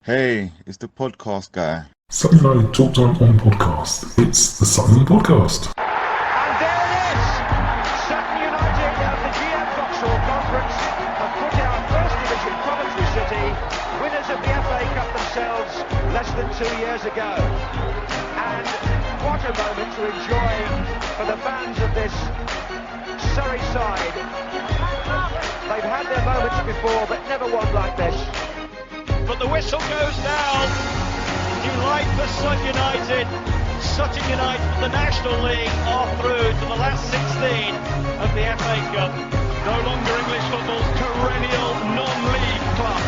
Hey, it's the podcast guy. Sutton United Talk Time on podcast. It's the Sutton Podcast. And there it is! Sutton United of the GM Vauxhall Conference have put out First Division Coventry City, winners of the FA Cup themselves less than 2 years ago. And what a moment to enjoy for the fans of this Surrey side. They've had their moments before, but never one like this. But the whistle goes down. Delight for Sutton United. Sutton United for the National League are through to the last 16 of the FA Cup. No longer English football's perennial non-league club.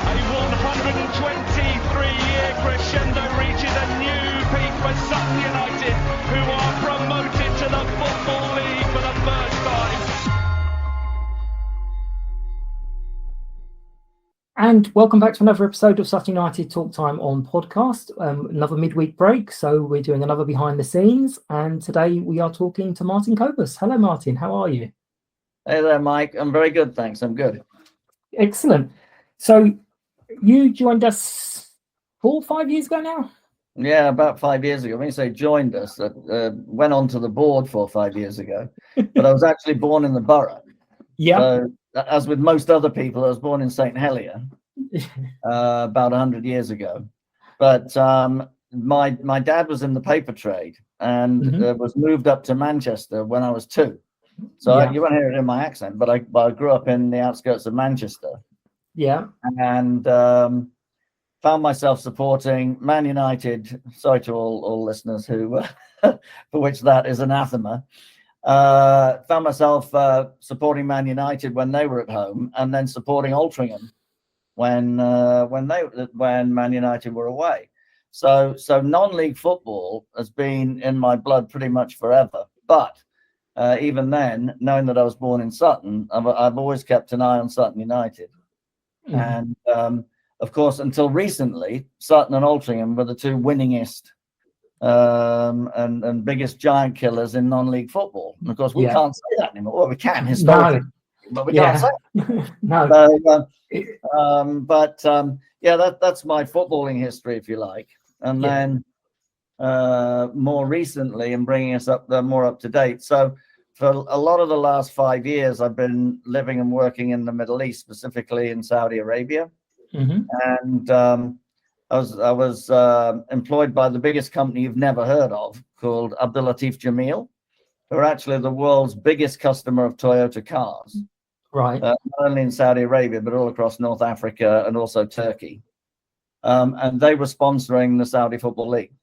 A 123-year crescendo reaches a new peak for Sutton United, who are promoted to the Football League for the first time. And welcome back to another episode of Sutton United Talk Time on podcast. Another midweek break, so we're doing another behind the scenes. And today we are talking to Martin Copus. Hello, Martin. How are you? Hey there, Mike. I'm very good, thanks. I'm good. Excellent. So you joined us 4 or 5 years ago now? Yeah, about 5 years ago. When you say joined us, went onto the board 4 or 5 years ago, but I was actually born in the borough. Yeah. So, as with most other people, I was born in St. Helier about 100 years ago. But my dad was in the paper trade and was moved up to Manchester when I was 2. So you won't hear it in my accent, but I grew up in the outskirts of Manchester. Yeah. And found myself supporting Man United. Sorry to all listeners who for which that is anathema. Found myself supporting Man United when they were at home, and then supporting Altrincham when Man United were away. So non-league football has been in my blood pretty much forever. But even then, knowing that I was born in Sutton, I've always kept an eye on Sutton United. And of course, until recently, Sutton and Altrincham were the two winningest and biggest giant killers in non-league football. And of course, we can't say that anymore. Well, we can historically, but we can't say that. No. That's my footballing history, if you like. And then more recently, and bringing us more up to date. So for a lot of the last 5 years, I've been living and working in the Middle East, specifically in Saudi Arabia. And I was employed by the biggest company you've never heard of, called Abdulatif Jameel, who are actually the world's biggest customer of Toyota cars. Right. Not only in Saudi Arabia, but all across North Africa and also Turkey. And they were sponsoring the Saudi Football League.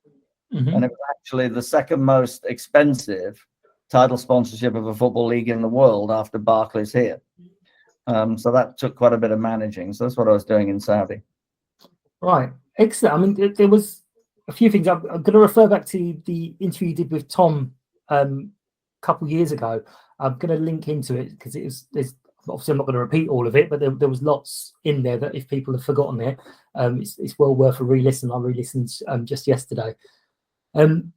And it was actually the second most expensive title sponsorship of a football league in the world after Barclays here. So that took quite a bit of managing. So that's what I was doing in Saudi. Right. Excellent. I mean, there was a few things. I'm going to refer back to the interview you did with Tom a couple of years ago. I'm going to link into it because there's obviously I'm not going to repeat all of it, but there was lots in there that if people have forgotten it, it's well worth a re-listen. I re-listened just yesterday. You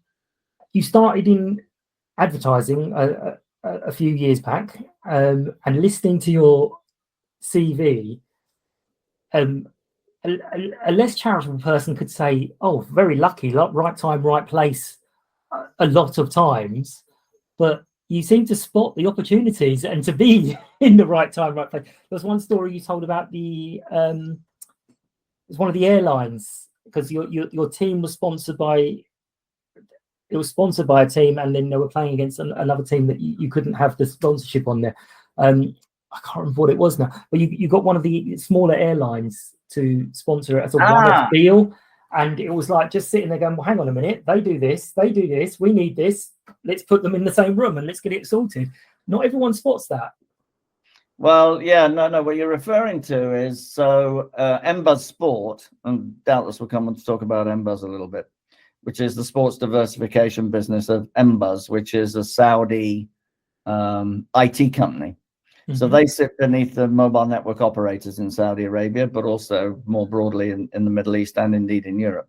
started in advertising a few years back, and listening to your CV, a less charitable person could say, "Oh, very lucky, right time, right place," a lot of times, but you seem to spot the opportunities and to be in the right time, right place. There's one story you told about it's one of the airlines, because your team was sponsored by. It was sponsored by a team, and then they were playing against another team that you couldn't have the sponsorship on there. I can't remember what it was now, but you got one of the smaller airlines to sponsor it as a one-off deal, and it was like just sitting there going, "Well, hang on a minute, they do this, we need this. Let's put them in the same room and let's get it sorted." Not everyone spots that. Well, yeah, no. What you're referring to is Mbuzz Sport, and doubtless we'll come on to talk about Mbuzz a little bit, which is the sports diversification business of Mbuzz, which is a Saudi IT company. So they sit beneath the mobile network operators in Saudi Arabia, but also more broadly in the Middle East and indeed in Europe.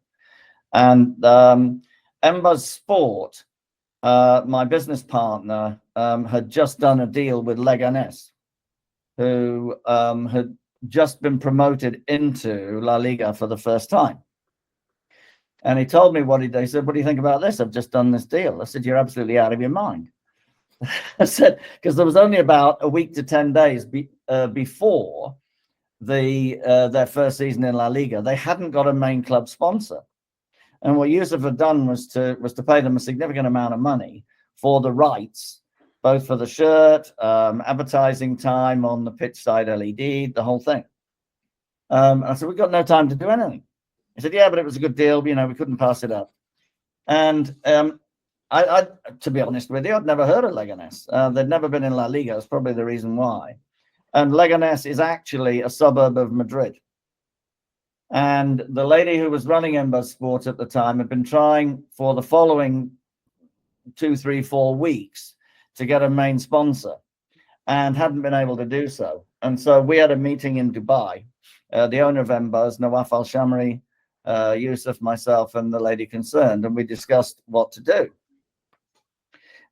And Mbuzz Sport, my business partner, had just done a deal with Leganés, who had just been promoted into La Liga for the first time. And he told me what he did. He said, "What do you think about this? I've just done this deal." I said, "You're absolutely out of your mind." I said, because there was only about a week to 10 days before their first season in La Liga. They hadn't got a main club sponsor. And what Yusuf had done was to pay them a significant amount of money for the rights, both for the shirt, advertising time on the pitch side LED, the whole thing. I said, "We've got no time to do anything." He said, "Yeah, but it was a good deal. You know, we couldn't pass it up." And I, to be honest with you, I'd never heard of Leganés. They'd never been in La Liga. That's probably the reason why. And Leganés is actually a suburb of Madrid. And the lady who was running Ember Sport at the time had been trying for the following 2, 3, 4 weeks to get a main sponsor and hadn't been able to do so. And so we had a meeting in Dubai. The owner of Embers, Nawaf Al-Shamri, Yusuf, myself, and the lady concerned, and we discussed what to do.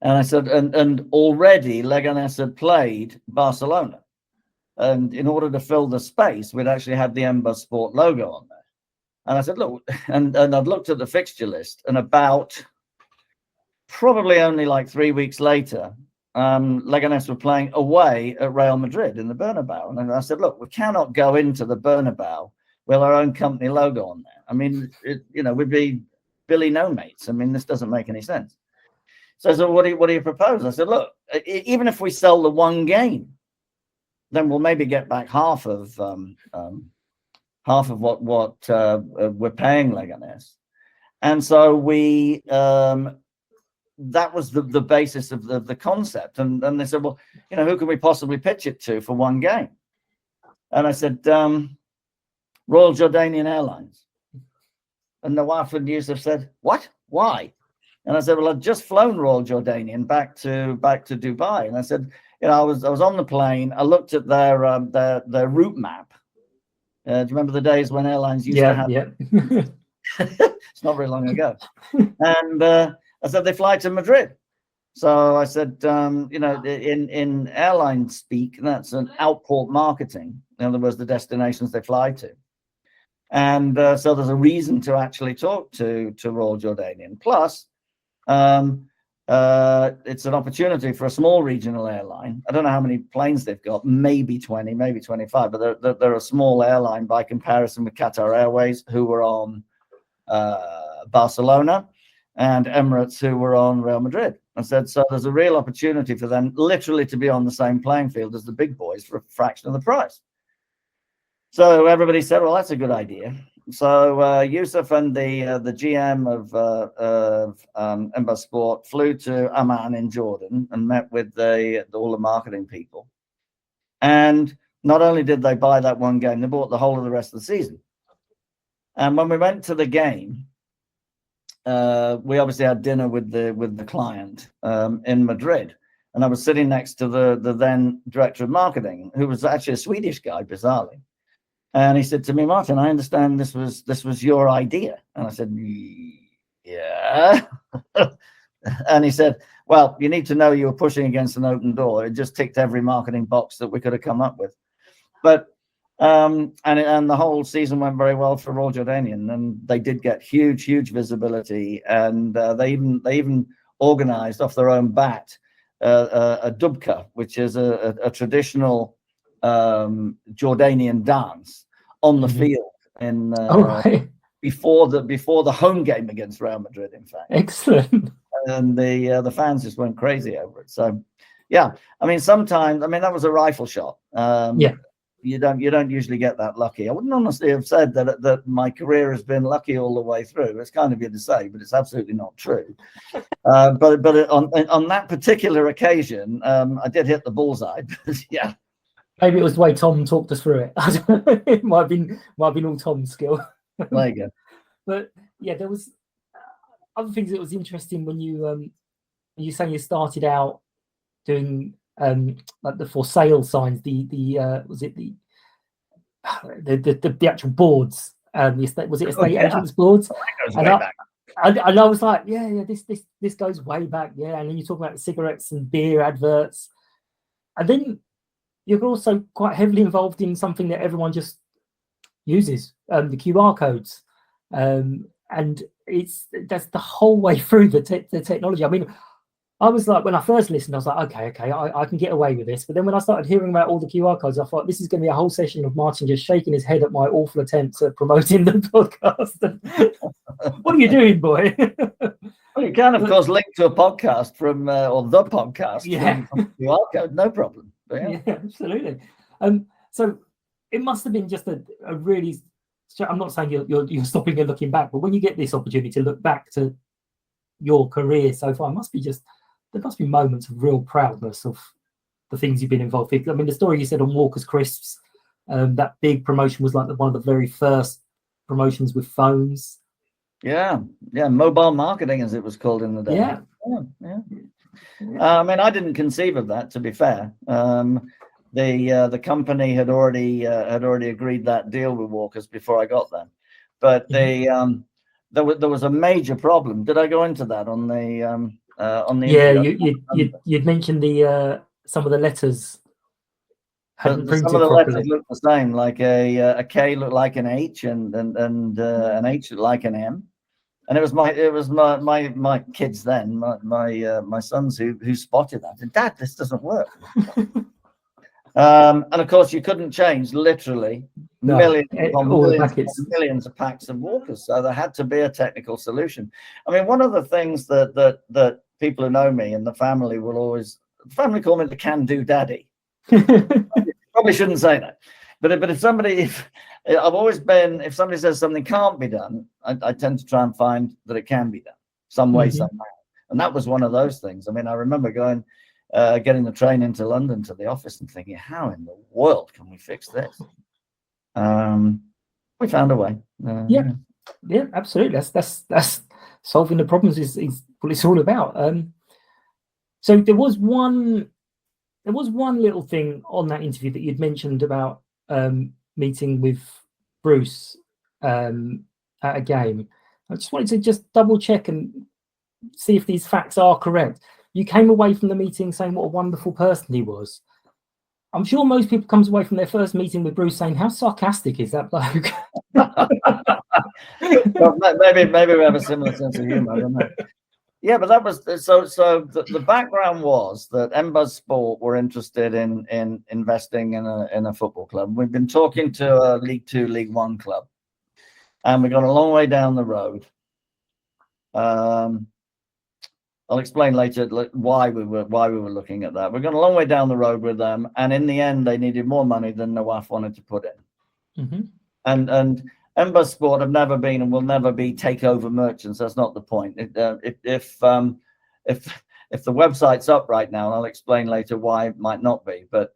And I said, and already Leganés had played Barcelona. And in order to fill the space, we'd actually had the Ember Sport logo on there. And I said, "Look," and I'd looked at the fixture list, and about probably only like 3 weeks later, Leganés were playing away at Real Madrid in the Bernabeu. And I said, "Look, we cannot go into the Bernabeu with our own company logo on there. I mean, we'd be Billy No Mates. I mean, this doesn't make any sense." So I said, what do you propose? I said, "Look, even if we sell the one game, then we'll maybe get back half of what we're paying Leganés." And so we that was the basis of the concept. And they said, "Well, who can we possibly pitch it to for one game?" And I said, "Royal Jordanian Airlines." And Nawaf and Yusuf said, "What? Why?" And I said, "Well, I'd just flown Royal Jordanian back to Dubai." And I said, I was on the plane. I looked at their route map. Do you remember the days when airlines used to have? Yeah. It's not very long ago. And I said, "They fly to Madrid." So I said, in airline speak, that's an outport marketing. In other words, the destinations they fly to. And so there's a reason to actually talk to Royal Jordanian. Plus, it's an opportunity for a small regional airline. I don't know how many planes they've got, maybe 20, maybe 25, but they're a small airline by comparison with Qatar Airways, who were on Barcelona, and Emirates, who were on Real Madrid. I said, so there's a real opportunity for them literally to be on the same playing field as the big boys for a fraction of the price. So everybody said, "Well, that's a good idea." So Yusuf and the GM of Ember Sport flew to Amman in Jordan and met with all the marketing people. And not only did they buy that one game, they bought the whole of the rest of the season. And when we went to the game, we obviously had dinner with the client in Madrid. And I was sitting next to the then director of marketing, who was actually a Swedish guy, bizarrely. And he said to me, "Martin, I understand this was your idea." And I said, "Yeah." And he said, "Well, you need to know you were pushing against an open door. It just ticked every marketing box that we could have come up with." But and the whole season went very well for Royal Jordanian, and they did get huge visibility, and they even organized off their own bat a dubka, which is a traditional Jordanian dance on the field in before the home game against Real Madrid, in fact. Excellent. And the fans just went crazy over it. So yeah, I mean, sometimes, I mean, that was a rifle shot. Yeah. You don't usually get that lucky. I wouldn't honestly have said that my career has been lucky all the way through. It's kind of weird to say, but it's absolutely not true. But on that particular occasion, I did hit the bullseye. Yeah. Maybe it was the way Tom talked us through it. It might have been all Tom's skill. There you go. But yeah, there was other things that was interesting when you saying you started out doing like the for sale signs, was it the actual boards? Was it estate agents boards? And I was like, yeah, this goes way back, yeah. And then you talk about the cigarettes and beer adverts, and then you're also quite heavily involved in something that everyone just uses, the QR codes, and that's the whole way through the technology. I mean, I was like, when I first listened, I was like, okay, I can get away with this. But then when I started hearing about all the QR codes, I thought this is going to be a whole session of Martin just shaking his head at my awful attempts at promoting the podcast. What are you doing, boy? Well, you can, of course, link to a podcast from, or the podcast from QR code, no problem. Yeah, absolutely. So it must have been just a really. I'm not saying you're stopping and looking back, but when you get this opportunity to look back to your career so far, there must be moments of real proudness of the things you've been involved with. I mean, the story you said on Walker's Crisps, that big promotion was like one of the very first promotions with phones. Yeah, mobile marketing, as it was called in the day. Yeah. I mean, I didn't conceive of that, to be fair. The company had already agreed that deal with Walker's before I got there, but there was a major problem. Did I go into that on the you'd mentioned the some of the letters hadn't printed some of the properly. letters looked the same, like a K looked like an H and an H looked like an M, and it was my kids then, my sons who spotted that. And Dad, this doesn't work. And of course you couldn't change literally millions of packs of Walkers, so there had to be a technical solution. I mean, one of the things that people who know me and the family call me the can-do daddy. Probably shouldn't say that, but if somebody says something can't be done, I tend to try and find that it can be done some way, somehow. And that was one of those things. I mean, I remember getting the train into London to the office and thinking, how in the world can we fix this? We found a way. Yeah, absolutely. That's solving the problems is what it's all about. So there was one little thing on that interview that you'd mentioned about meeting with Bruce at a game. I just wanted to double check and see if these facts are correct. You came away from the meeting saying what a wonderful person he was. I'm sure most people comes away from their first meeting with Bruce saying, how sarcastic is that bloke? Well, maybe we have a similar sense of humor. I don't know. Yeah, but that was so the background was that MBuzz Sport were interested in investing in a football club. We've been talking to a League 2, League 1 club, and we got a long way down the road. I'll explain later why we were looking at that. We've gone a long way down the road with them, and in the end, they needed more money than the WAF wanted to put in. And MBuzz Sport have never been and will never be takeover merchants. That's not the point. If the website's up right now, and I'll explain later why it might not be, but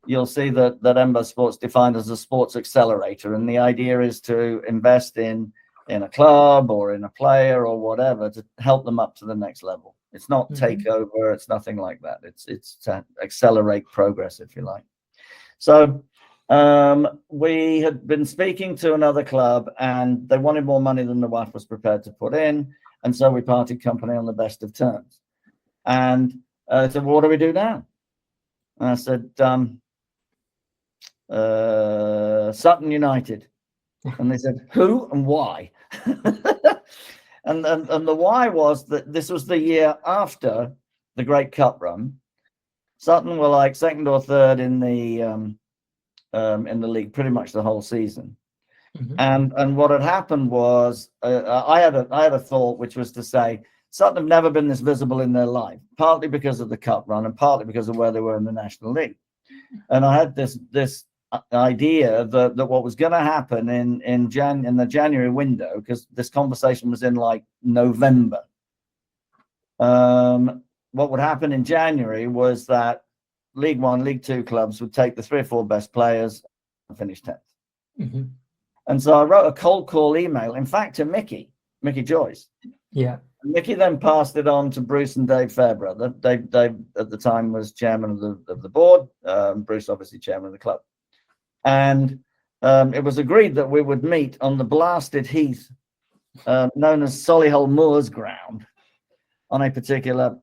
you'll see that MBuzz Sport's defined as a sports accelerator, and the idea is to invest in a club or in a player or whatever to help them up to the next level. It's not takeover. It's nothing like that. It's to accelerate progress, if you like. So we had been speaking to another club, and they wanted more money than the WAF was prepared to put in, and so we parted company on the best of terms. And I said, well, what do we do now? And I said, Sutton United. And they said, who and why? and the why was that this was the year after the Great Cup run. Sutton were like second or third in the league pretty much the whole season. And what had happened was I had a thought, which was to say Sutton have never been this visible in their life, partly because of the cup run and partly because of where they were in the National League. And I had this idea that what was going to happen in the January window, because this conversation was in like November, what would happen in January was that League 1, League 2 clubs would take the 3 or 4 best players and finish 10th. And so I wrote a cold call email, in fact, to Mickey Joyce. Yeah. And Mickey then passed it on to Bruce and Dave Fairbrother. Dave at the time was chairman of the board. Bruce obviously chairman of the club. And it was agreed that we would meet on the blasted heath known as Solihull Moors ground on a particular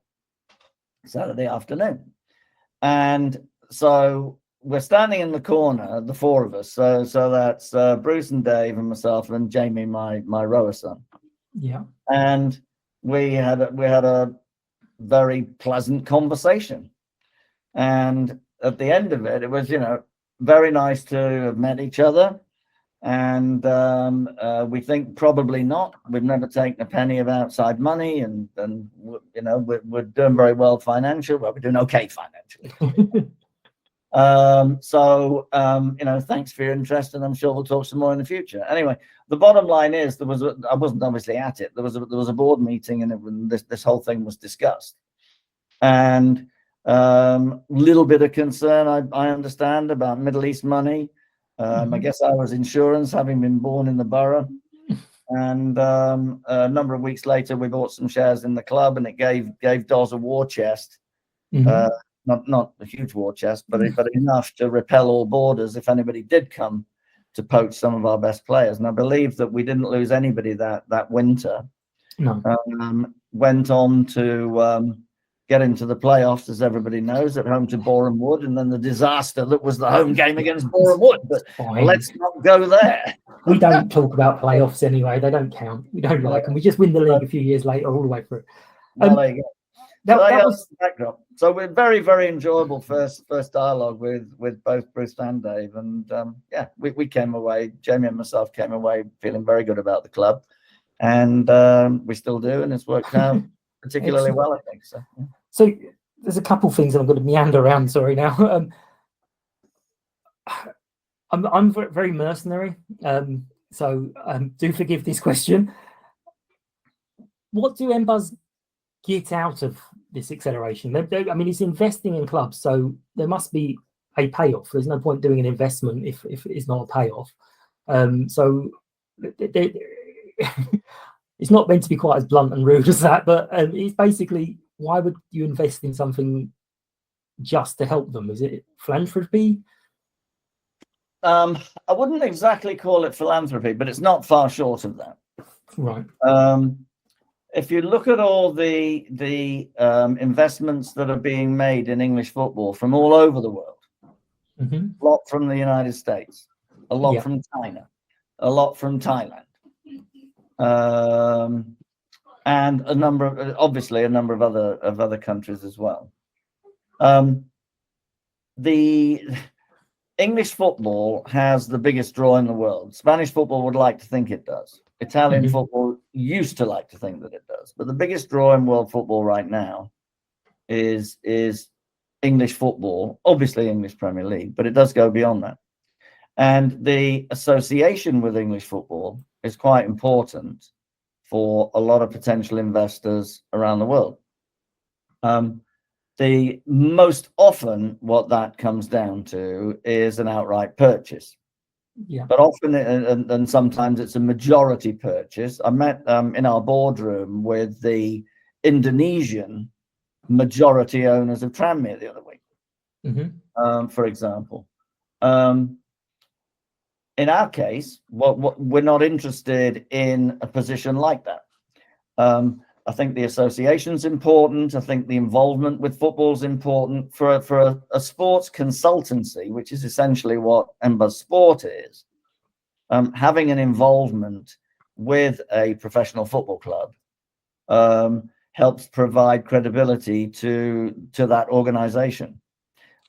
Saturday afternoon. And so we're standing in the corner, the four of us. So that's Bruce and Dave and myself and Jamie, my rower son. Yeah. And we had a very pleasant conversation. And at the end of it, it was, very nice to have met each other. And we think probably not. We've never taken a penny of outside money, and we're doing very well financially. Well, we're doing okay financially. Thanks for your interest, and I'm sure we'll talk some more in the future. Anyway, the bottom line is I wasn't obviously at it. There was a board meeting, and this whole thing was discussed, and little bit of concern I understand about Middle East money. I guess I was insurance, having been born in the borough, and a number of weeks later we bought some shares in the club, and it gave Doz a war chest. Not a huge war chest, but enough to repel all borders if anybody did come to poach some of our best players. And I believe that we didn't lose anybody that winter. No. Went on to get into the playoffs, as everybody knows, at home to Boreham Wood, and then the disaster that was the home game against Boreham Wood. But let's not go there. We don't talk about playoffs anyway. They don't count. We don't like them. We just win the league a few years later, all the way through. There you go. That was the backdrop. So we're very, very enjoyable first dialogue with both Bruce and Dave, and we came away. Jamie and myself came away feeling very good about the club, and we still do, and it's worked out particularly well, I think. So, yeah. So there's a couple of things that I'm going to meander around. Sorry, now I'm very mercenary, so do forgive this question. What do MBuzz get out of this acceleration? I mean, it's investing in clubs, so there must be a payoff. There's no point doing an investment if it's not a payoff. So it's not meant to be quite as blunt and rude as that, but it's basically, why would you invest in something just to help them? Is it philanthropy? I wouldn't exactly call it philanthropy, but it's not far short of that. Right. If you look at all the investments that are being made in English football from all over the world, a lot from the United States, a lot from China, a lot from Thailand, and a number of other countries as well. The English football has the biggest draw in the world. Spanish football would like to think it does. Italian football used to like to think that it does. But the biggest draw in world football right now is English football, obviously English Premier League, but it does go beyond that. And the association with English football is quite important for a lot of potential investors around the world. The most often what that comes down to is an outright purchase. Yeah. But often, and sometimes it's a majority purchase. I met in our boardroom with the Indonesian majority owners of Tranmere the other week, for example. In our case, what we're not interested in a position like that. I think the association's important. I think the involvement with football is important for a sports consultancy, which is essentially what MBuzz Sport is. Having an involvement with a professional football club helps provide credibility to that organization.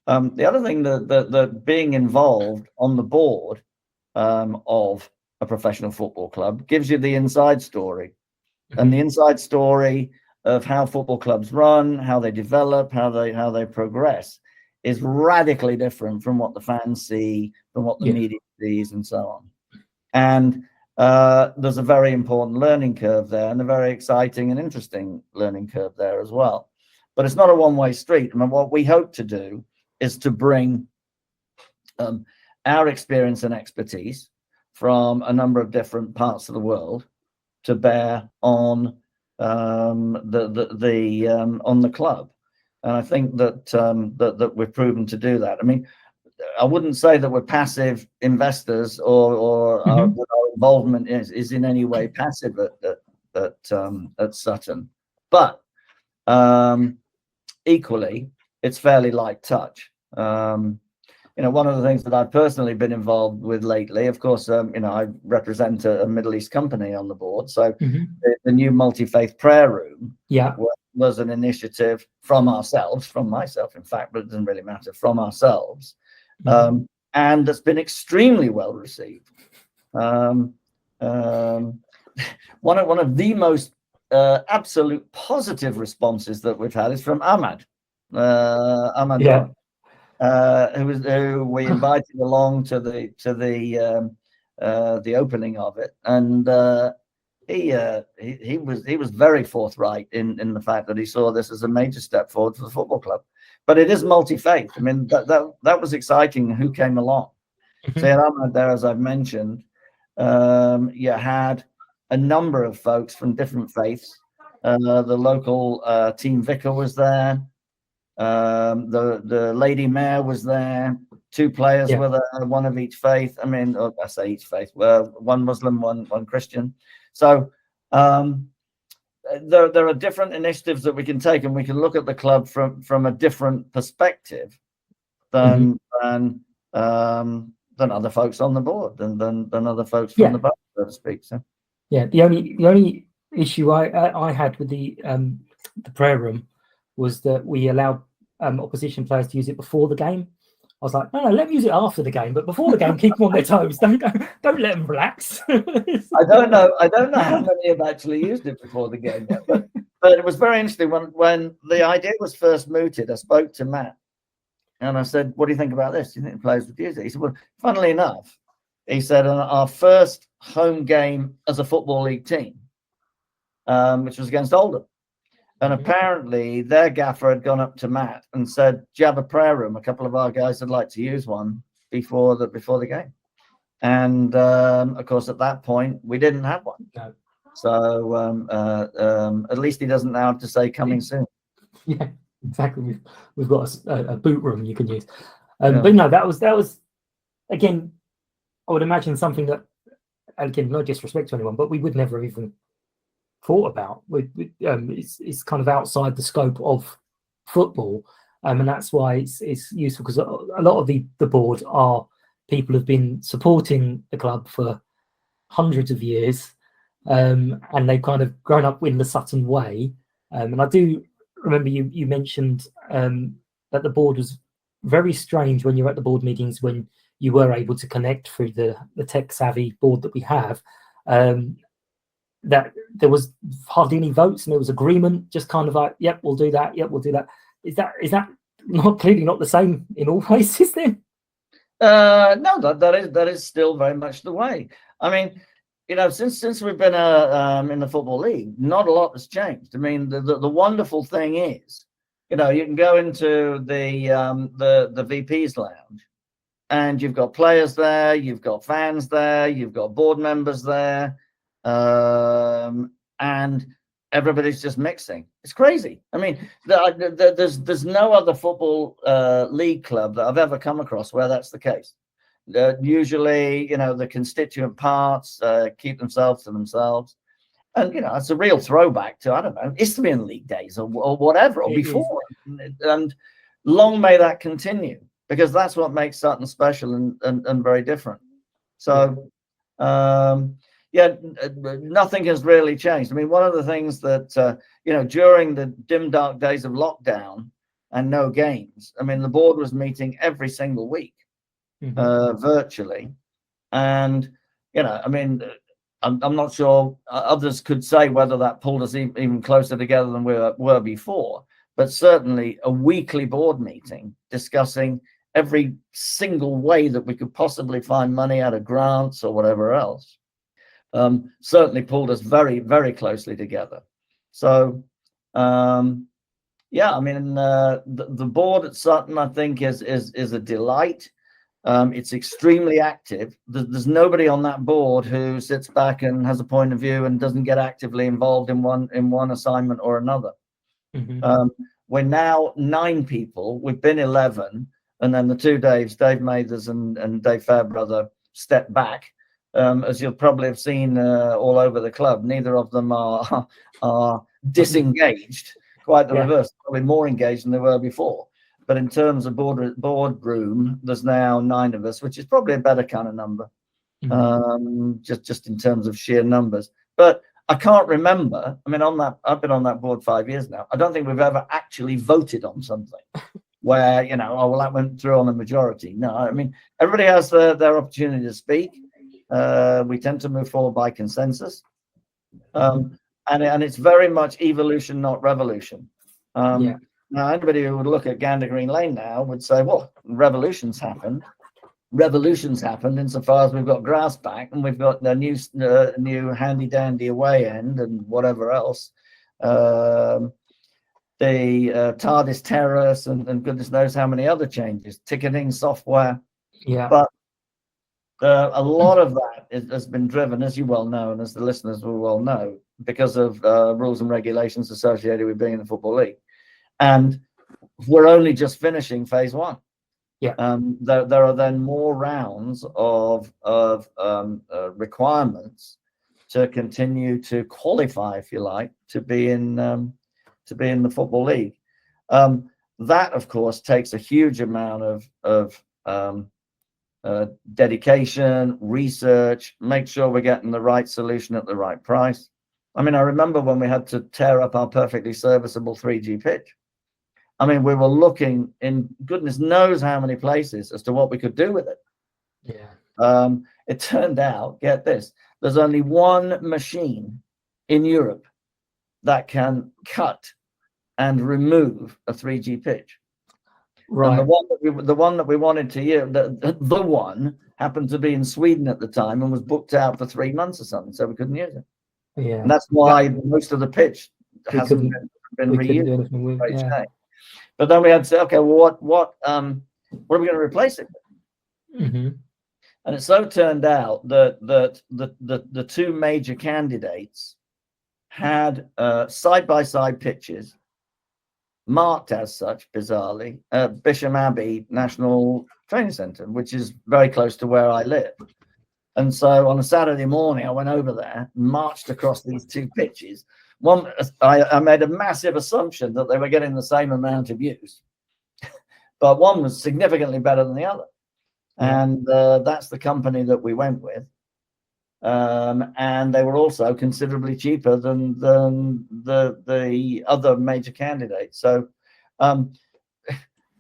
The other thing that being involved on the board of a professional football club gives you the inside story. And the inside story of how football clubs run, how they develop, how they progress is radically different from what the fans see, from what the media sees, and so on. And there's a very important learning curve there, and a very exciting and interesting learning curve there as well. But it's not a one-way street. I mean, what we hope to do is to bring our experience and expertise from a number of different parts of the world to bear on the club, and I think that we've proven to do that. I mean, I wouldn't say that we're passive investors, or our involvement is in any way passive at Sutton, but equally, it's fairly light touch. One of the things that I've personally been involved with lately, of course, I represent a Middle East company on the board. So the new multi-faith prayer room was an initiative from myself, in fact, but it doesn't really matter, from ourselves. And it's been extremely well received. One of the most absolute positive responses that we've had is from Ahmad. Who we invited along to the opening of it, and he was very forthright in the fact that he saw this as a major step forward for the football club. But it is multi-faith. I mean, that was exciting. Who came along? So at Ahmad there, as I've mentioned, you had a number of folks from different faiths. The local team vicar was there. The lady mayor was there. 2 players were there, one of each faith. I mean, I say each faith, one Muslim, one Christian. So there are different initiatives that we can take, and we can look at the club from a different perspective than other folks on the board, than other folks from the board, so to speak. So the only issue I had with the prayer room was that we allowed opposition players to use it before the game. I was like, no, let them use it after the game, but before the game, keep them on their toes. Don't let them relax. I don't know how many have actually used it before the game yet, but it was very interesting when the idea was first mooted. I spoke to Matt, and I said, "What do you think about this? Do you think the players would use it?" He said, "Well, funnily enough," he said, "on our first home game as a football league team, which was against Oldham. And apparently their gaffer had gone up to Matt and said, do you have a prayer room? A couple of our guys would like to use one before the game." And of course, at that point, we didn't have one. No. So at least he doesn't now have to say coming soon. Yeah, exactly. We've got a boot room you can use. But no, that was again, I would imagine something that, again, no disrespect to anyone, but we would never even thought about. It's kind of outside the scope of football, and that's why it's useful, because a lot of the board are people who've been supporting the club for hundreds of years, and they've kind of grown up in the Sutton way. And I do remember you mentioned that the board was very strange when you're at the board meetings, when you were able to connect through the tech savvy board that we have. That there was hardly any votes, and there was agreement, just kind of like, yep, we'll do that. Yep, we'll do that. Is that not clearly not the same in all places then? No, that is still very much the way. I mean, since we've been in the football league, not a lot has changed. I mean, the wonderful thing is, you can go into the VP's lounge, and you've got players there, you've got fans there, you've got board members there. And everybody's just mixing. It's crazy. I mean, there's no other football league club that I've ever come across where that's the case. Usually, the constituent parts keep themselves to themselves, and it's a real throwback to, I don't know, Isthmian League days or whatever, or before. And long may that continue, because that's what makes Sutton special and very different. So. Nothing has really changed. I mean, one of the things that, during the dim, dark days of lockdown and no games, I mean, the board was meeting every single week, virtually. And, I mean, I'm not sure others could say whether that pulled us even closer together than we were before, but certainly a weekly board meeting discussing every single way that we could possibly find money out of grants or whatever else. Certainly pulled us very, very closely together. So, I mean, the board at Sutton, I think, is a delight. It's extremely active. There's nobody on that board who sits back and has a point of view and doesn't get actively involved in one assignment or another. We're now 9 people. We've been 11, and then the 2 Daves, Dave Mathers and Dave Fairbrother, stepped back. As you'll probably have seen all over the club, neither of them are disengaged. Quite the reverse, probably more engaged than they were before. but in terms of boardroom, there's now 9 of us, which is probably a better kind of number, just in terms of sheer numbers. But I can't remember. I mean, I've been on that board 5 years now. I don't think we've ever actually voted on something where, oh, well, that went through on the majority. No, I mean, everybody has their opportunity to speak. We tend to move forward by consensus. And it's very much evolution, not revolution. Now, anybody who would look at Gander Green Lane now would say, well, revolutions happened. Revolutions happened insofar as we've got grass back and we've got the new handy dandy away end and whatever else. The TARDIS terrace and goodness knows how many other changes, ticketing software. Yeah. But a lot of that has been driven, as you well know, and as the listeners will well know, because of rules and regulations associated with being in the Football League. And we're only just finishing phase 1. Yeah. There are then more rounds of requirements to continue to qualify, if you like, to be in the Football League. That, of course, takes a huge amount of dedication, research, make sure we're getting the right solution at the right price. I mean, I remember when we had to tear up our perfectly serviceable 3G pitch. I mean, we were looking in goodness knows how many places as to what we could do with it. Yeah. It turned out, get this, there's only one machine in Europe that can cut and remove a 3G pitch. Right. And the one that we wanted to use, the one happened to be in Sweden at the time and was booked out for 3 months or something, so we couldn't use it. Yeah. And that's why most of the pitch hasn't been reused. Yeah. But then we had to say, okay, well, what are we going to replace it with? Mm-hmm. And it so turned out that the 2 major candidates had side-by-side pitches marked as such, bizarrely, Bisham Abbey National Training Centre, which is very close to where I live. And so on a Saturday morning, I went over there, marched across these 2 pitches. One, I made a massive assumption that they were getting the same amount of use, but one was significantly better than the other. And that's the company that we went with. And they were also considerably cheaper than the other major candidates. So I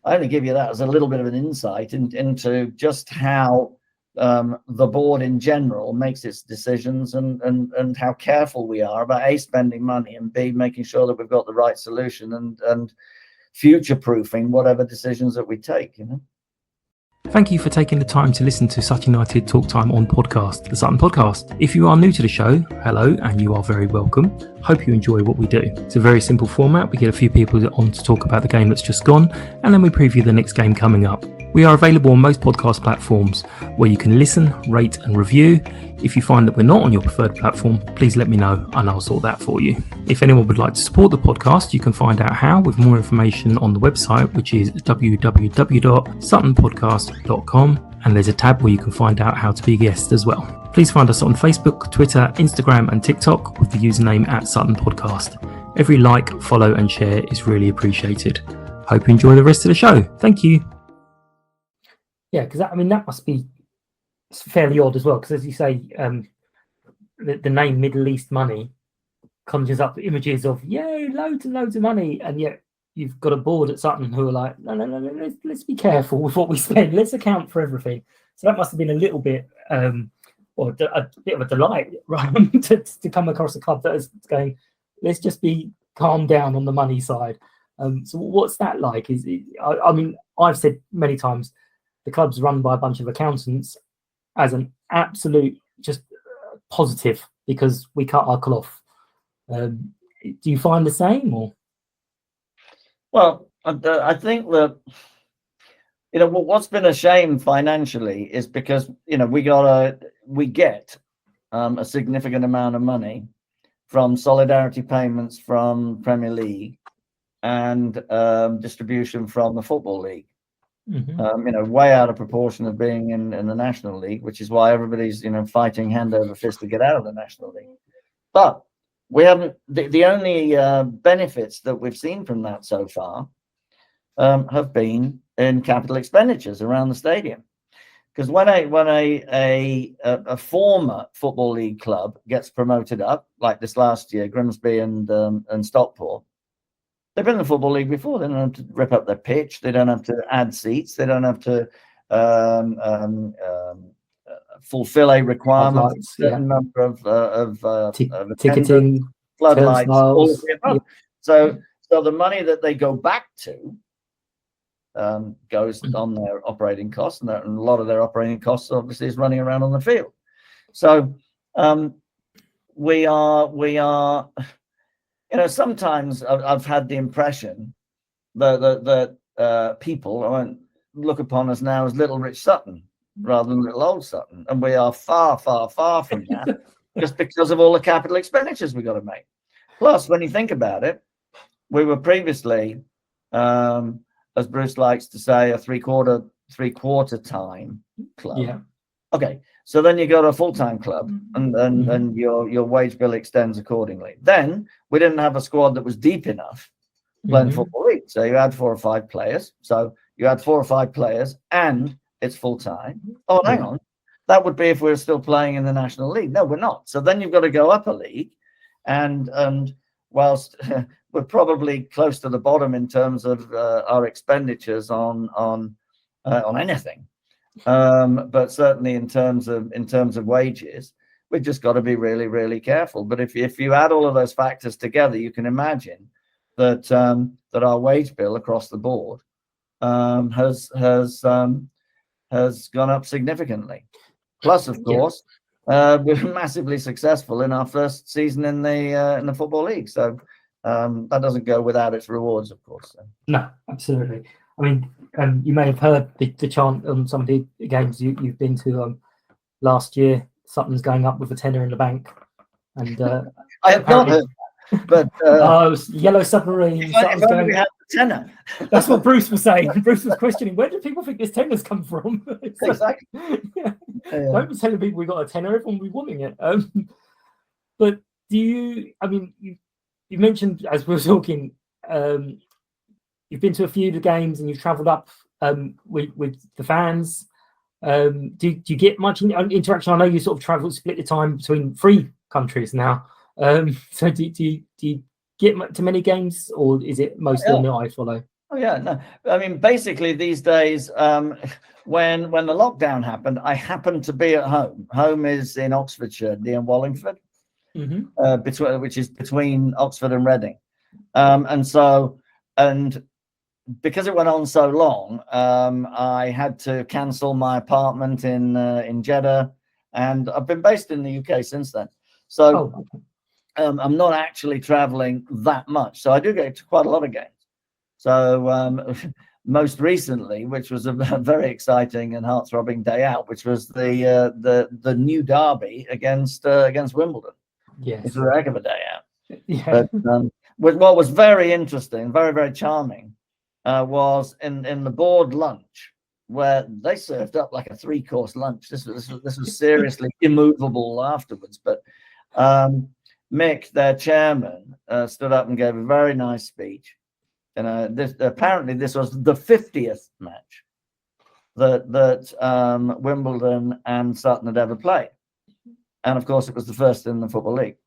only give you that as a little bit of an insight into just how the board in general makes its decisions and how careful we are about A, spending money, and B, making sure that we've got the right solution and future-proofing whatever decisions that we take, Thank you for taking the time to listen to Sutton United Talk Time on podcast, the Sutton Podcast. If you are new to the show, hello, and you are very welcome. Hope you enjoy what we do. It's a very simple format. We get a few people on to talk about the game that's just gone, and then we preview the next game coming up. We are available on most podcast platforms where you can listen, rate and review. If you find that we're not on your preferred platform, please let me know and I'll sort that for you. If anyone would like to support the podcast, you can find out how with more information on the website, which is www.suttonpodcast.com, and there's a tab where you can find out how to be a guest as well. Please find us on Facebook, Twitter, Instagram and TikTok with the username @SuttonPodcast. Every like, follow and share is really appreciated. Hope you enjoy the rest of the show. Thank you. Yeah, because that must be fairly odd as well. Because as you say, the name Middle East Money conjures up images of loads and loads of money, and yet you've got a board at Sutton who are like, no, let's be careful with what we spend. Let's account for everything. So that must have been a little bit, or a bit of a delight, right, to come across a club that is going, let's just be calm down on the money side. So what's that like? I mean, I've said many times, the club's run by a bunch of accountants as an absolute just positive because we cut our cloth. Do you find the same, or? Well, I think that what's been a shame financially is because we get a significant amount of money from solidarity payments from Premier League and distribution from the Football League. Mm-hmm. Way out of proportion of being in the National League, which is why everybody's fighting hand over fist to get out of the National League. But we haven't. The only benefits that we've seen from that so far have been in capital expenditures around the stadium. Because when a former Football League club gets promoted up, like this last year, Grimsby and Stockport, they've been in the Football League before. They don't have to rip up their pitch. They don't have to add seats. They don't have to fulfill a requirement for a certain number of ticketing, floodlights, all of the above. Yeah. So the money that they go back to goes on their operating costs, and a lot of their operating costs obviously is running around on the field. So we are, sometimes I've had the impression that people look upon us now as Little Rich Sutton rather than Little Old Sutton, and we are far, far, far from that, just because of all the capital expenditures we've got to make. Plus, when you think about it, we were previously, as Bruce likes to say, a three-quarter time club. Yeah. Okay, so then you go to a full-time club, and your wage bill extends accordingly. Then we didn't have a squad that was deep enough playing Football League, so you had 4 or 5 players. So you had 4 or 5 players, and it's full-time. Oh, hang on, that would be if we were still playing in the National League. No, we're not. So then you've got to go up a league, and whilst we're probably close to the bottom in terms of our expenditures on anything, but certainly in terms of wages, we've just got to be really, really careful. But if you add all of those factors together, you can imagine that our wage bill across the board has gone up significantly. Plus, of course, we're massively successful in our first season in the Football League. So that doesn't go without its rewards, of course. So. No, absolutely. I mean, you may have heard the chant on some of the games you've been to last year. Sutton's going up with a tenner in the bank, and I have not heard. But Yellow Submarine. If only we had the tenner. That's what Bruce was saying. Bruce was questioning, where do people think this tenner's come from? Exactly. Don't be telling people we got a tenner. Everyone will be wanting it. But do you? I mean, you mentioned as we were talking, you've been to a few of the games and you've travelled up with the fans. Do you get much interaction? I know you sort of split the time between 3 countries now. So do you get to many games, or is it mostly on the iFollow? Oh yeah, no. I mean, basically these days, when the lockdown happened, I happened to be at home. Home is in Oxfordshire, near Wallingford, which is between Oxford and Reading, and because it went on so long, I had to cancel my apartment in Jeddah, and I've been based in the UK since then. So I'm not actually traveling that much. So I do get to quite a lot of games. So most recently, which was a very exciting and heart-throbbing day out, which was the new derby against Wimbledon. Yes, it's a heck of a day out. Yeah. But what was very interesting, very, very charming, was in the board lunch, where they served up like a 3-course lunch. This was seriously immovable afterwards. But Mick, their chairman, stood up and gave a very nice speech. And apparently this was the 50th match that Wimbledon and Sutton had ever played. And of course, it was the first in the Football League.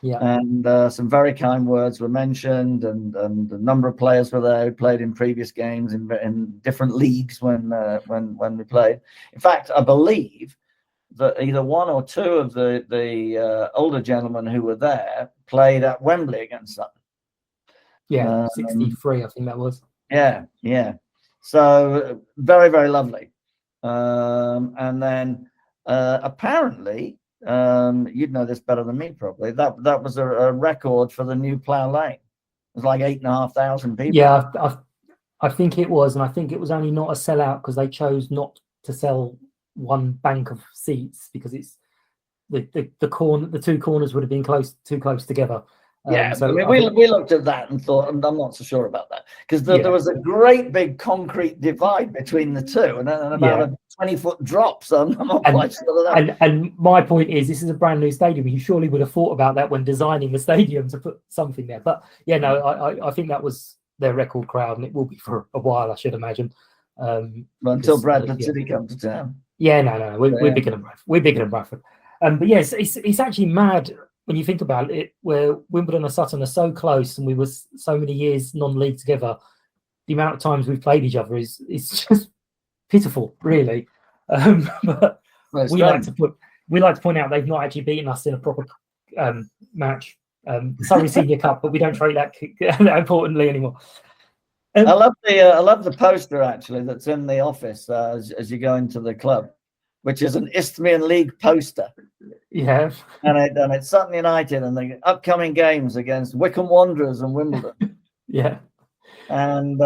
Yeah. And some very kind words were mentioned, and a number of players were there who played in previous games in different leagues when we played. In fact, I believe that either 1 or 2 of the older gentlemen who were there played at Wembley against Sutton. Yeah, 63, I think that was. Yeah. So very, very lovely. And then apparently, you'd know this better than me probably, that was a record for the new Plough Lane. It was like 8,500 people. Yeah, I think it was, and I think it was only not a sellout because they chose not to sell one bank of seats because it's the 2 corners would have been too close together. So we looked at that and thought, I'm not so sure about that, because there was a great big concrete divide between the two, and about a 20-foot drop. So I'm not quite sure of that. And my point is, this is a brand new stadium. You surely would have thought about that when designing the stadium to put something there. But I think that was their record crowd, and it will be for a while, I should imagine. Well, until Bradford yeah. City come to town. Yeah, no, we're bigger than Bradford. We're bigger than Bradford. But yes, it's actually mad when you think about it, where Wimbledon and Sutton are so close, and we were so many years non-league together. The amount of times we've played each other is just pitiful, really. But we like to point out they've not actually beaten us in a proper match. Sorry, Senior Cup, but we don't treat that importantly anymore. I love the poster actually that's in the office as you go into the club, which is an Isthmian League poster. Yeah, and it's Sutton United and the upcoming games against Wycombe Wanderers and Wimbledon. Yeah, and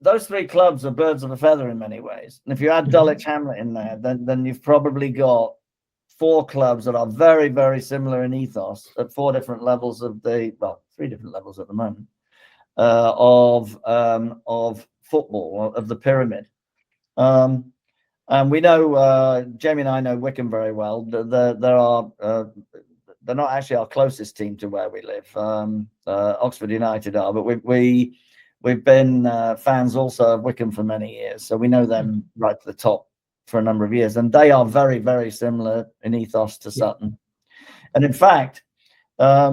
those three clubs are birds of a feather in many ways. And if you add Dulwich Hamlet in there, then you've probably got four clubs that are very, very similar in ethos at three different levels at the moment of football, of the pyramid. And we know, Jamie and I know Wycombe very well. They're not actually our closest team to where we live. Oxford United are, but we've been fans also of Wycombe for many years, so we know them right to the top for a number of years, and they are very, very similar in ethos to Sutton. And in fact, I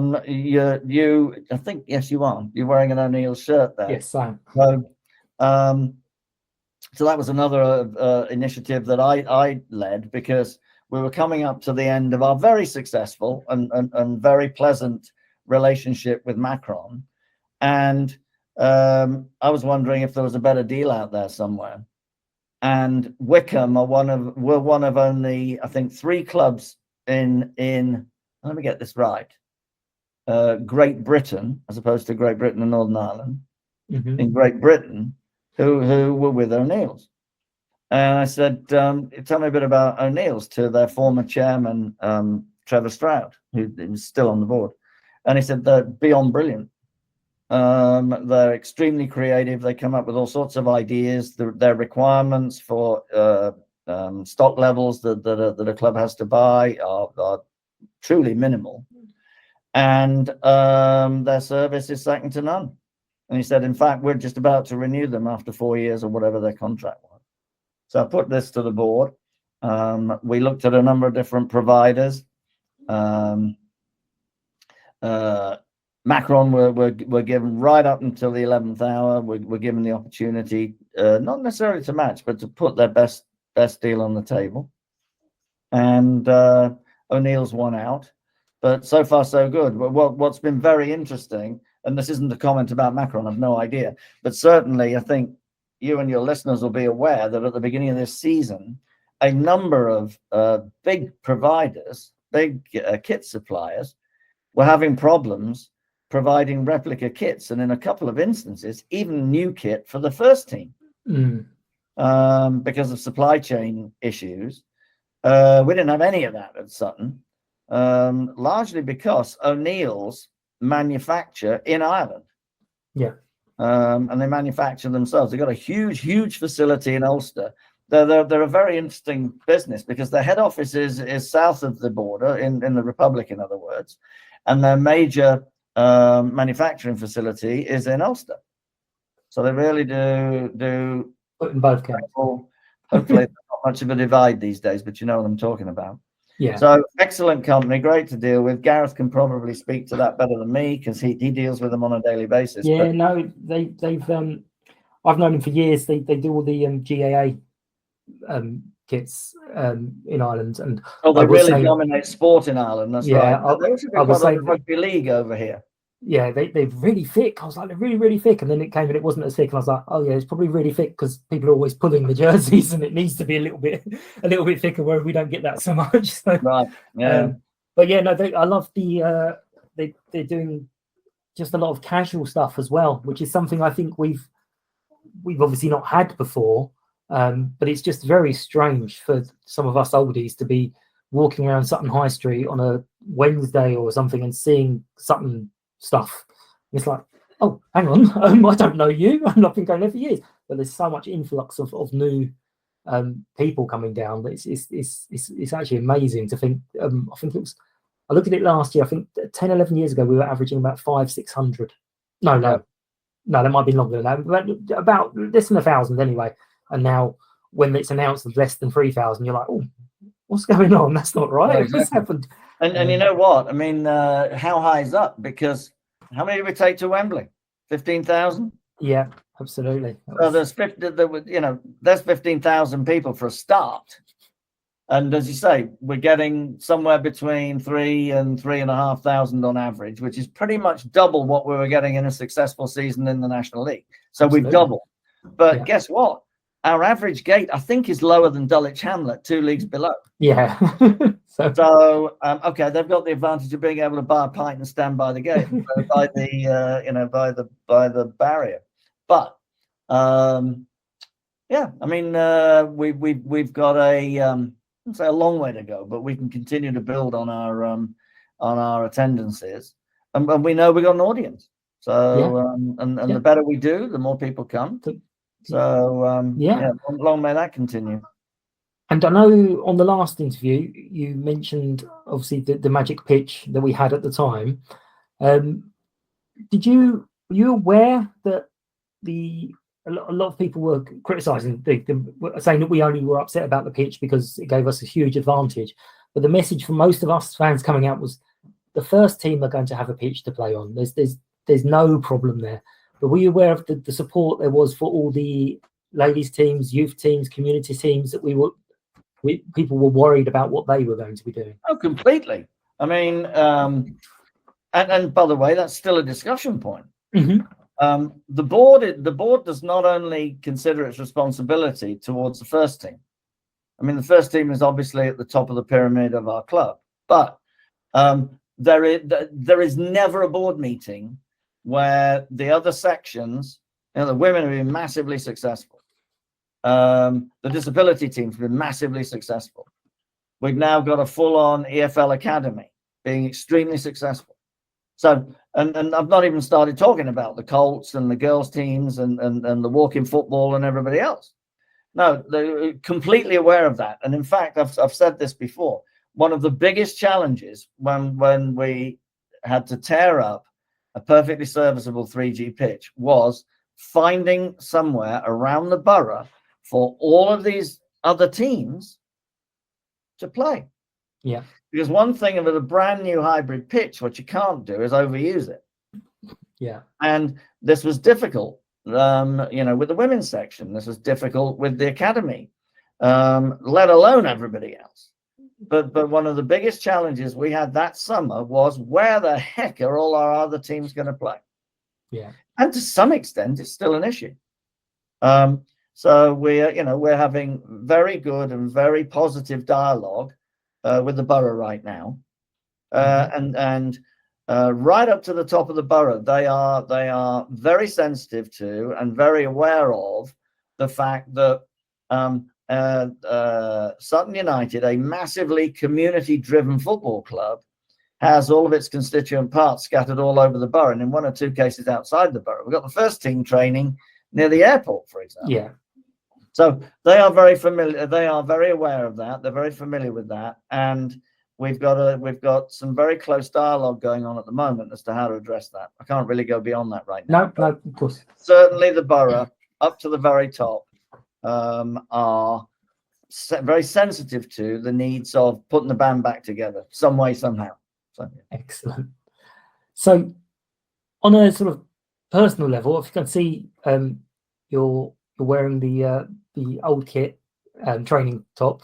think, yes, you are. You're wearing an O'Neill shirt there. Yes, Sam. So that was another initiative that I led, because we were coming up to the end of our very successful and very pleasant relationship with Macron, and I was wondering if there was a better deal out there somewhere. And Wycombe were one of only, I think, 3 clubs in let me get this right, Great Britain, as opposed to Great Britain and Northern Ireland, in Great Britain, who were with O'Neill's. And I said, tell me a bit about O'Neill's, to their former chairman, Trevor Stroud, who is still on the board. And he said they're beyond brilliant. They're extremely creative. They come up with all sorts of ideas. Their requirements for stock levels that a club has to buy are truly minimal. And their service is second to none. And he said, in fact, we're just about to renew them after 4 years or whatever their contract was. So I put this to the board. We looked at a number of different providers. Macron were given right up until the 11th hour. We're given the opportunity, not necessarily to match, but to put their best deal on the table. And O'Neill's won out. But so far, so good. What's been very interesting, and this isn't a comment about Macron, I've no idea, but certainly I think you and your listeners will be aware that at the beginning of this season, a number of big providers, big kit suppliers, were having problems providing replica kits, and in a couple of instances, even new kit for the first team, because of supply chain issues. We didn't have any of that at Sutton, largely because O'Neill's manufacture in Ireland. Yeah. And they manufacture themselves. They've got a huge facility in Ulster. They're a very interesting business, because their head office is south of the border, in the Republic, in other words, and their major manufacturing facility is in Ulster. So they really do put in both camps. Hopefully not much of a divide these days, but you know what I'm talking about. Yeah. So excellent company, great to deal with. Gareth can probably speak to that better than me, because he deals with them on a daily basis. Yeah, but no, they've I've known them for years. They do all the GAA kits in Ireland, and they really dominate sport in Ireland. That's right. I was saying rugby league over here. Yeah, they're really thick. I was like, they're really thick, and then it came and it wasn't as thick, and I was like, oh yeah, it's probably really thick because people are always pulling the jerseys, and it needs to be a little bit thicker, where we don't get that so much. So, right. Yeah. But yeah, no, I love the they're doing just a lot of casual stuff as well, which is something I think we've obviously not had before. But it's just very strange for some of us oldies to be walking around Sutton High Street on a Wednesday or something and seeing Sutton stuff. It's like, oh, hang on, I don't know you. I've not been going there for years. But there's so much influx of new people coming down that it's actually amazing to think. I think I looked at it last year. I think 10, 11 years ago we were averaging about 500-600 No, that might be longer than that, but about less than 1,000 anyway. And now, when it's announced as less than 3,000, you're like, oh, what's going on? That's not right. No, exactly. What's happened? And you know what? I mean, how high is up? Because how many did we take to Wembley? 15,000. Yeah, absolutely. So there's 15,000 people for a start. And as you say, we're getting somewhere between 3,000 and 3,500 on average, which is pretty much double what we were getting in a successful season in the National League. So Absolutely. we've doubled. But Yeah. guess what? Our average gate, I think, is lower than Dulwich Hamlet, 2 leagues below. Yeah. So okay, they've got the advantage of being able to buy a pint and stand by the gate, by the barrier. But yeah, I mean, we've got I'd say a long way to go, but we can continue to build on our attendances, and we know we've got an audience. So the better we do, the more people come. So long may that continue. And I know on the last interview you mentioned obviously the magic pitch that we had at the time. Were you aware that a lot of people were criticising, saying that we only were upset about the pitch because it gave us a huge advantage? But the message from most of us fans coming out was the first team are going to have a pitch to play on. There's no problem there. But were you aware of the support there was for all the ladies teams, youth teams, community teams that people were worried about what they were going to be doing? Oh, completely. I mean, and by the way, that's still a discussion point. Mm-hmm. The board does not only consider its responsibility towards the first team. I mean, the first team is obviously at the top of the pyramid of our club, but there is never a board meeting where the other sections, the women have been massively successful. The disability team's been massively successful. We've now got a full-on EFL academy being extremely successful. So, and I've not even started talking about the Colts and the girls teams and the walking football and everybody else. No, they're completely aware of that. And in fact, I've said this before. One of the biggest challenges when we had to tear up a perfectly serviceable 3G pitch was finding somewhere around the borough for all of these other teams to play. Yeah. Because one thing with a brand new hybrid pitch, what you can't do is overuse it. Yeah. And this was difficult, with the women's section. This was difficult with the academy, let alone everybody else. But one of the biggest challenges we had that summer was where the heck are all our other teams going to play? Yeah. And to some extent, it's still an issue. So we're having very good and very positive dialogue with the borough right now, and right up to the top of the borough, they are very sensitive to and very aware of the fact that Sutton United, a massively community-driven football club, has all of its constituent parts scattered all over the borough, and in one or two cases outside the borough. We've got the first team training near the airport, for example. Yeah. So they are very familiar. They are very aware of that. They're very familiar with that, and we've got some very close dialogue going on at the moment as to how to address that. I can't really go beyond that right now. No, of course. Certainly, the borough up to the very top are very sensitive to the needs of putting the band back together some way, somehow. So, excellent. So, on a sort of personal level, if you can see, you're wearing the old kit training top.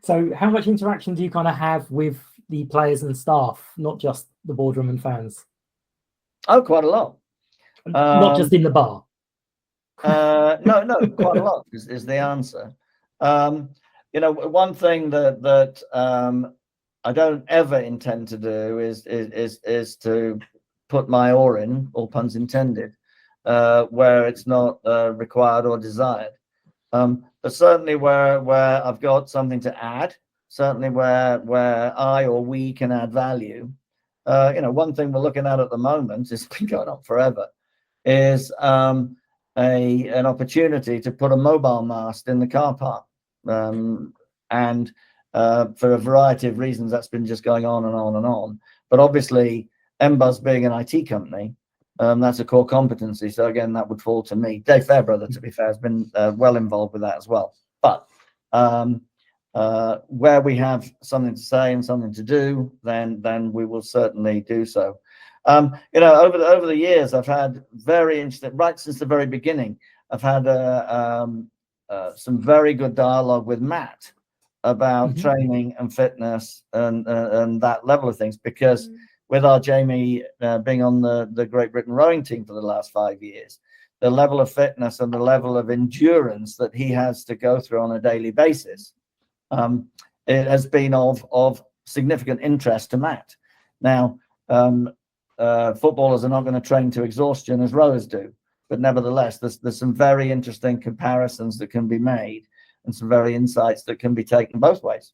So how much interaction do you kind of have with the players and staff, not just the boardroom and fans? Oh, quite a lot. Not just in the bar. No, quite a lot is the answer. One thing that I don't ever intend to do is to put my oar in, all puns intended, where it's not required or desired. But certainly where I've got something to add, certainly where I or we can add value. One thing we're looking at the moment, it's been going on forever, is an opportunity to put a mobile mast in the car park. And for a variety of reasons, that's been just going on and on and on. But obviously, MBuzz being an IT company, that's a core competency. So again, that would fall to me. Dave Fairbrother, to be fair, has been well involved with that as well. But where we have something to say and something to do, then we will certainly do so. Over the years, I've had very interesting, right since the very beginning, I've had some very good dialogue with Matt about training and fitness and that level of things, because with our Jamie being on the Great Britain rowing team for the last 5 years, the level of fitness and the level of endurance that he has to go through on a daily basis, it has been of significant interest to Matt. Now, footballers are not going to train to exhaustion as rowers do, but nevertheless, there's some very interesting comparisons that can be made and some very insights that can be taken both ways.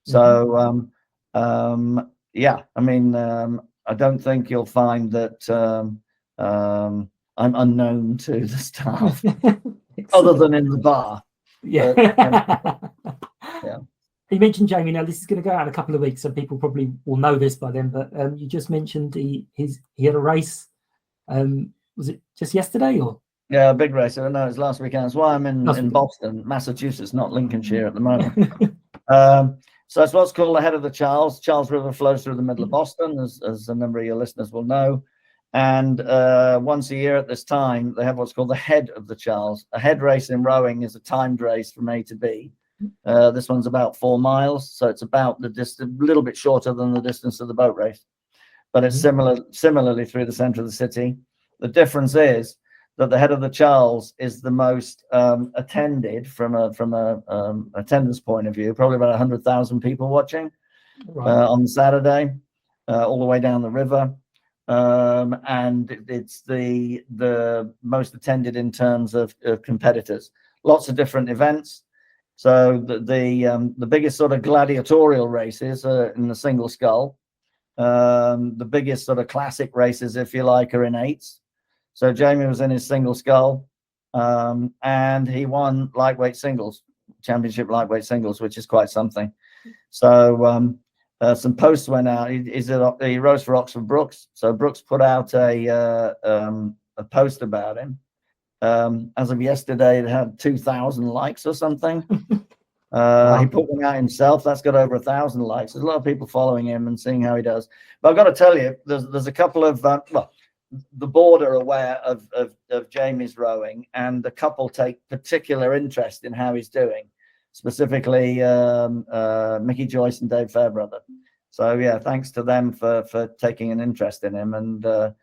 So, yeah, I mean, I don't think you'll find that I'm unknown to the staff, other than in the bar. Yeah. Yeah. You mentioned Jamie. Now this is going to go out in a couple of weeks, so people probably will know this by then. But you just mentioned he had a race. Was it just yesterday or? Yeah, a big race. No, it was last weekend. That's why I'm in Boston, Massachusetts, not Lincolnshire at the moment. So it's what's called the head of the Charles. Charles River flows through the middle of Boston, as a number of your listeners will know. And once a year at this time, they have what's called the head of the Charles. A head race in rowing is a timed race from A to B. This one's about 4 miles, so it's about the distance, a little bit shorter than the distance of the boat race, but it's similarly through the center of the city. The difference is that the head of the Charles is the most attended from a attendance point of view. Probably about 100,000 people watching on Saturday, all the way down the river, and it's the most attended in terms of competitors. Lots of different events. So the biggest sort of gladiatorial races are in the single scull. The biggest sort of classic races, if you like, are in 8s. So Jamie was in his single scull, and he won lightweight singles, championship lightweight singles, which is quite something. So some posts went out. He rows for Oxford Brooks. So Brooks put out a post about him. As of yesterday, it had 2,000 likes or something. He put one out himself. That's got over 1,000 likes. There's a lot of people following him and seeing how he does. But I've got to tell you, there's a couple of the board are aware of Jamie's rowing, and the couple take particular interest in how he's doing, specifically Mickey Joyce and Dave Fairbrother. So yeah, thanks to them for taking an interest in him, and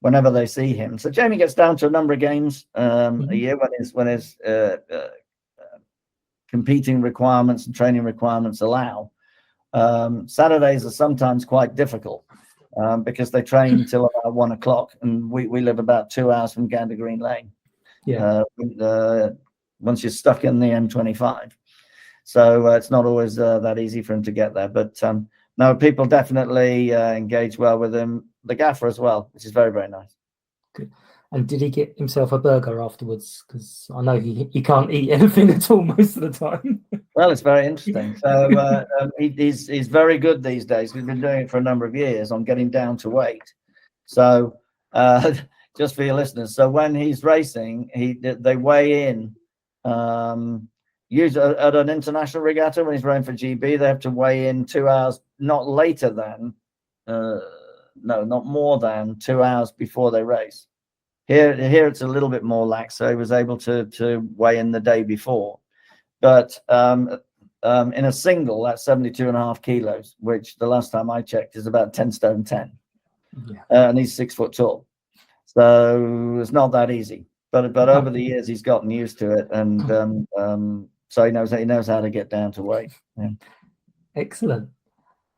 whenever they see him. So Jamie gets down to a number of games a year when his competing requirements and training requirements allow. Saturdays are sometimes quite difficult because they train till about 1 o'clock, and we live about 2 hours from Gander Green Lane. Yeah. Once you're stuck in the M25, so it's not always that easy for him to get there. But no, people definitely engage well with him. The gaffer as well, which is very, very nice. Good. And did he get himself a burger afterwards? Because I know he can't eat anything at all most of the time. Well, it's very interesting. So he's very good these days. He's been doing it for a number of years on getting down to weight. So just for your listeners, so when he's racing, they weigh in. Usually at an international regatta, when he's rowing for GB, they have to weigh in 2 hours, not later than. No, not more than 2 hours before they race. Here it's a little bit more lax, so he was able to weigh in the day before. But in a single, that's 72.5 kilos, which the last time I checked is about 10 stone 10. Yeah. And he's 6 foot tall. So it's not that easy. But over the years, he's gotten used to it. And so he knows how to get down to weight. Yeah. Excellent.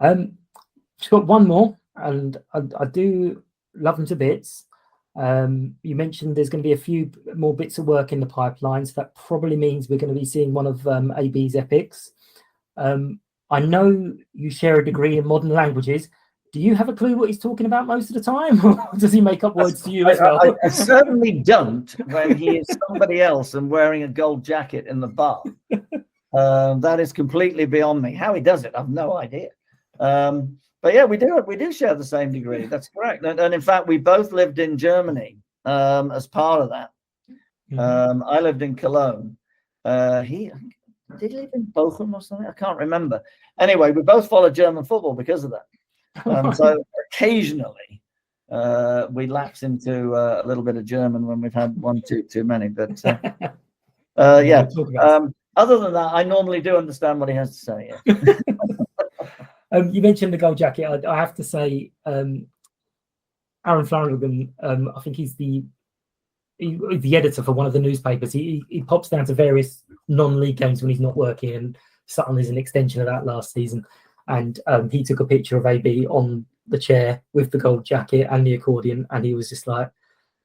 Just got one more. And I do love them to bits. You mentioned there's going to be a few more bits of work in the pipeline, so that probably means we're going to be seeing one of AB's epics. I know you share a degree in modern languages. Do you have a clue what he's talking about most of the time, or does he make up words to you as well? I certainly don't when he is somebody else and wearing a gold jacket in the bar. That is completely beyond me. How he does it, I've no idea. But yeah, we do share the same degree. That's correct. And in fact, we both lived in Germany as part of that. I lived in Cologne. He did he live in Bochum or something? I can't remember. Anyway, we both followed German football because of that. So occasionally we lapse into a little bit of German when we've had one too many. But yeah. Other than that, I normally do understand what he has to say. Yeah. You mentioned the gold jacket. I have to say, Aaron Flanagan, I think he's the editor for one of the newspapers. He pops down to various non-league games when he's not working, and Sutton is an extension of that last season. And he took a picture of AB on the chair with the gold jacket and the accordion, and he was just like,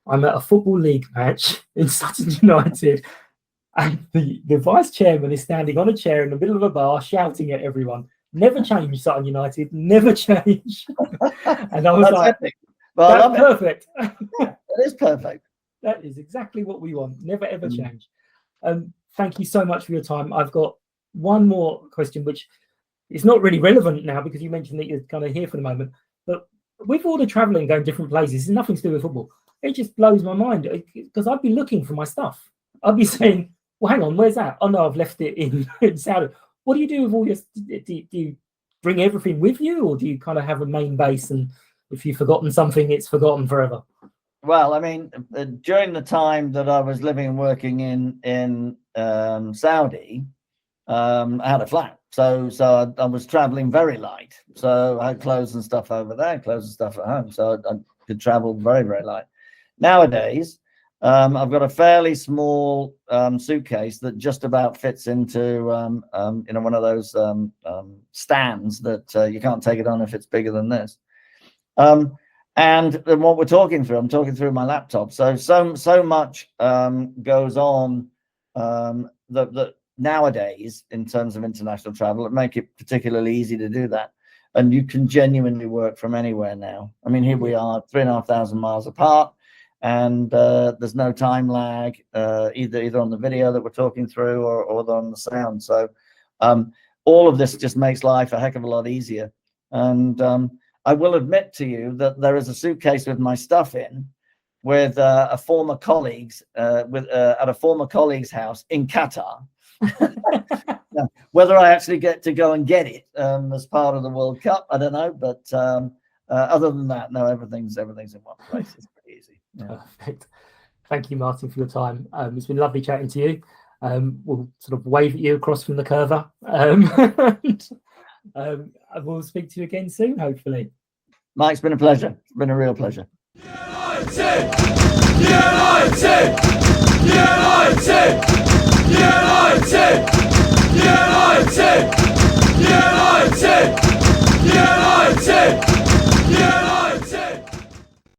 I'm at a football league match in Sutton United, and the vice chairman is standing on a chair in the middle of a bar shouting at everyone, never change, Sutton United, never change. And I was like, epic. Well, that's perfect. That is perfect. That is exactly what we want. Never, ever change. Thank you so much for your time. I've got one more question, which is not really relevant now because you mentioned that you're kind of here for the moment. But with all the traveling, going different places, it's nothing to do with football. It just blows my mind because I'd be looking for my stuff. I'd be saying, well, hang on, where's that? Oh, no, I've left it in Saudi. What do you do with all your... Do you bring everything with you, or do you kind of have a main base, and if you've forgotten something, it's forgotten forever? Well, I mean, during the time that I was living and working in Saudi, I had a flat. So I was traveling very light. So I had clothes and stuff over there, clothes and stuff at home. So I could travel very, very light. Nowadays, I've got a fairly small suitcase that just about fits into one of those stands that you can't take it on if it's bigger than this. And what we're talking through, I'm talking through my laptop. So much goes on that nowadays in terms of international travel, it make it particularly easy to do that. And you can genuinely work from anywhere now. I mean, here we are 3,500 miles apart, and there's no time lag either on the video that we're talking through or on the sound. So all of this just makes life a heck of a lot easier. And I will admit to you that there is a suitcase with my stuff in, with a former colleague's at a former colleague's house in Qatar. Now, whether I actually get to go and get it as part of the World Cup, I don't know. But other than that, no, everything's in one place. It's pretty easy. Yeah. Perfect. Thank you, Martin, for your time. It's been lovely chatting to you. We'll sort of wave at you across from the curver. We'll speak to you again soon, hopefully. Mike, it's been a pleasure. It's been a real pleasure. United! United! United! United! United! United!